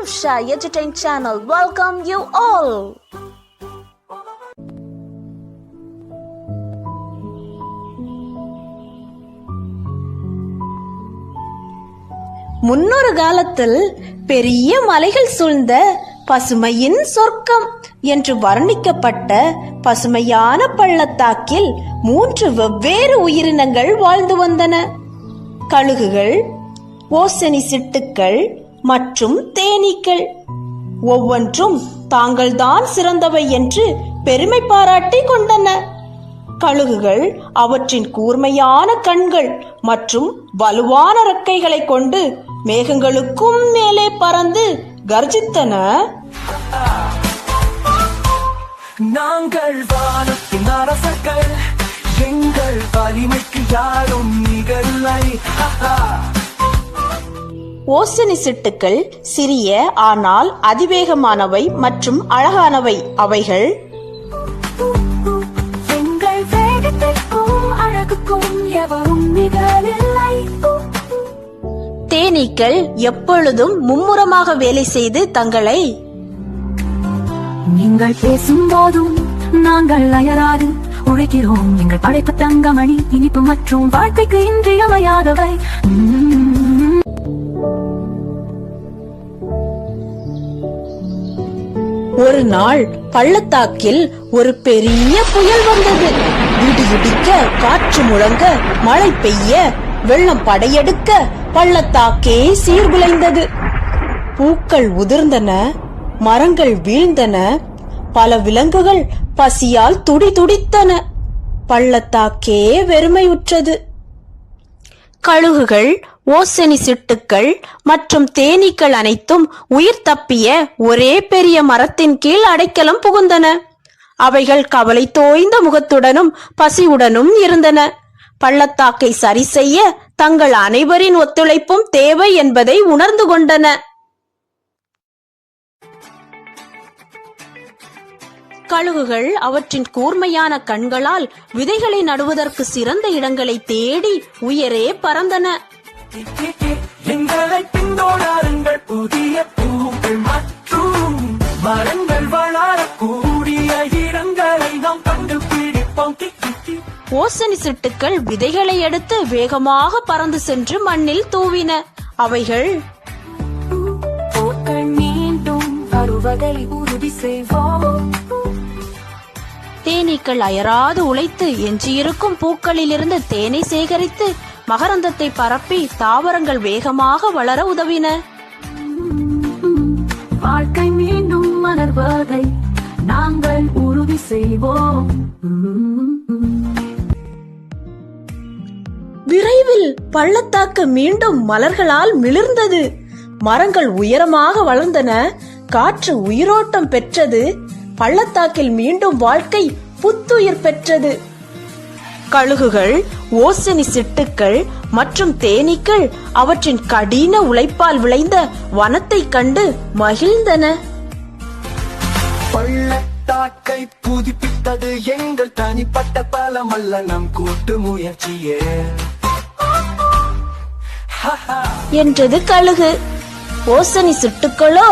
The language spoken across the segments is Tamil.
Anusha Entertain Channel welcome you all. முன்னொரு காலத்தில் பெரிய மலைகள் சூழ்ந்த பசுமையின் சொர்க்கம் என்று வர்ணிக்கப்பட்ட பசுமையான பள்ளத்தாக்கில் 3 வெவ்வேறு உயிரினங்கள் வாழ்ந்து வந்தன. கழுகுகள், ஓசனி சிட்டுக்கள் மற்றும் தேனீக்கள். ஒவ்வொன்றும் தாங்கள்தான் சிறந்தவை என்று பெருமை பாராட்டி கொண்டன. கழுகுகள் அவற்றின் கூர்மையான கண்கள் மற்றும் வலுவான இறக்கைகளை கொண்டு மேகங்களுக்கும் மேலே பறந்து கர்ஜித்தன. நாங்கள் வானத்தின் அரசர்கள், எங்கள் வலிமைக்கு யாரும் நிகரில்லை. ஓசனி சிட்டுக்கள் சிறிய ஆனால் அதிவேகமானவை மற்றும் அழகானவை. அவைகள் எங்கள் வேகத்திற்கும் அழகுக்கும் எவரும் நிகரில்லை. தேனீக்கள் எப்பொழுதும் மும்முரமாக வேலை செய்து தங்களை நீங்கள் பேசும் போதும் நாங்கள் அயராது உழைக்கிறோம். எங்கள் படைப்பு தங்கமணி, இனிப்பு மற்றும் வாழ்க்கைக்கு இன்றியமையாதவை. ஒரு நாள் பள்ளத்தாக்கில் ஒரு பெரிய புயல் வந்தது. இடி இடிக்க, காற்று முழங்க, மழை பெய்ய, வெள்ளம் படையெடுக்க பள்ளத்தாக்கே சீர்குலைந்தது. பூக்கள் உதிர்ந்தன, மரங்கள் வீழ்ந்தன, பல விலங்குகள் பசியால் துடிதுடித்தன. பள்ளத்தாக்கே வெறுமையுற்றது. கழுகுகள், ஓசனி சிட்டுக்கள் மற்றும் தேனீக்கள் அனைத்தும் உயிர் தப்பிய ஒரே பெரிய மரத்தின் கீழ் அடைக்கலம் புகுந்தன. அவைகள் கவலை தோய்ந்த முகத்துடனும் பசியுடனும் இருந்தன. பள்ளத்தாக்கை சரி செய்ய தங்கள் அனைவரின் ஒத்துழைப்பும் தேவை என்பதை உணர்ந்து கொண்டன. கழுகுகள் அவற்றின் கூர்மையான கண்களால் விதைகளை நடுவதற்கு சிறந்த இடங்களை தேடி உயரே பறந்தன. எங்களை பின்தொடருங்கள், புதிய பூக்கள் மற்றும் மரங்கள் வளரக்கூடிய இடங்களை நாம் கண்டுபிடிப்போம். ஓசனி சிட்டுக்கள் விதைகளை எடுத்து வேகமாக பறந்து சென்று மண்ணில் தூவின. அவைகள் மீண்டும் வருவதை உறுதி செய்வோம். தேனீக்கள் அயராது உழைத்து எஞ்சியிருக்கும் பூக்களிலிருந்து தேனை சேகரித்து மகரந்தத்தை பரப்பி தாவரங்கள் வேகமாக வளர உதவின. வாழ்க்கை மீண்டும் மலர்வதை நாங்கள் உறுதி செய்வோம். விரைவில் பள்ளத்தாக்கு மீண்டும் மலர்களால் மிளிர்ந்தது. மரங்கள் உயரமாக வளர்ந்தன. காற்று உயிரோட்டம் பெற்றது. பள்ளத்தாக்கில் மீண்டும் வாழ்க்கை புத்துயிர் பெற்றது. கழுகுகள், ஓசனி சிட்டுக்கள் மற்றும் தேனீக்கள் அவற்றின் கடின உழைப்பால் விளைந்த வனத்தை கண்டு மகிழ்ந்தன. பள்ளத்தாக்கை புதுப்பித்தது எங்கள் தனிப்பட்ட பலமல்ல, நம் கூட்டு முயற்சியே என்றது கழுகு. ஓசனி சிட்டுக்களோ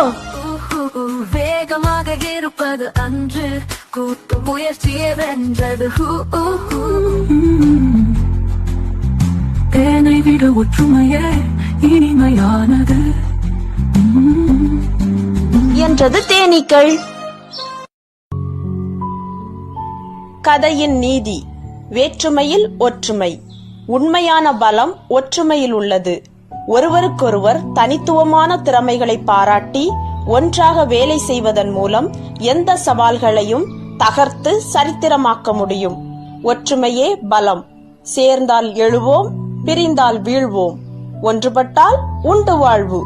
வேகமாக இருப்பது அன்று, கூட்டு முயற்சியே வென்றது. தேனை விட ஒற்றுமையே இனிமையானது என்றது தேனீக்கள். கதையின் நீதி: வேற்றுமையில் ஒற்றுமை. உண்மையான பலம் ஒற்றுமையில் உள்ளது. ஒருவருக்கொருவர் தனித்துவமான திறமைகளை பாராட்டி ஒன்றாக வேலை செய்வதன் மூலம் எந்த சவால்களையும் தகர்த்து சரித்திரமாக்க முடியும். ஒற்றுமையே பலம். சேர்ந்தால் எழுவோம், பிரிந்தால் வீழ்வோம். ஒன்றுபட்டால் உண்டு வாழ்வு.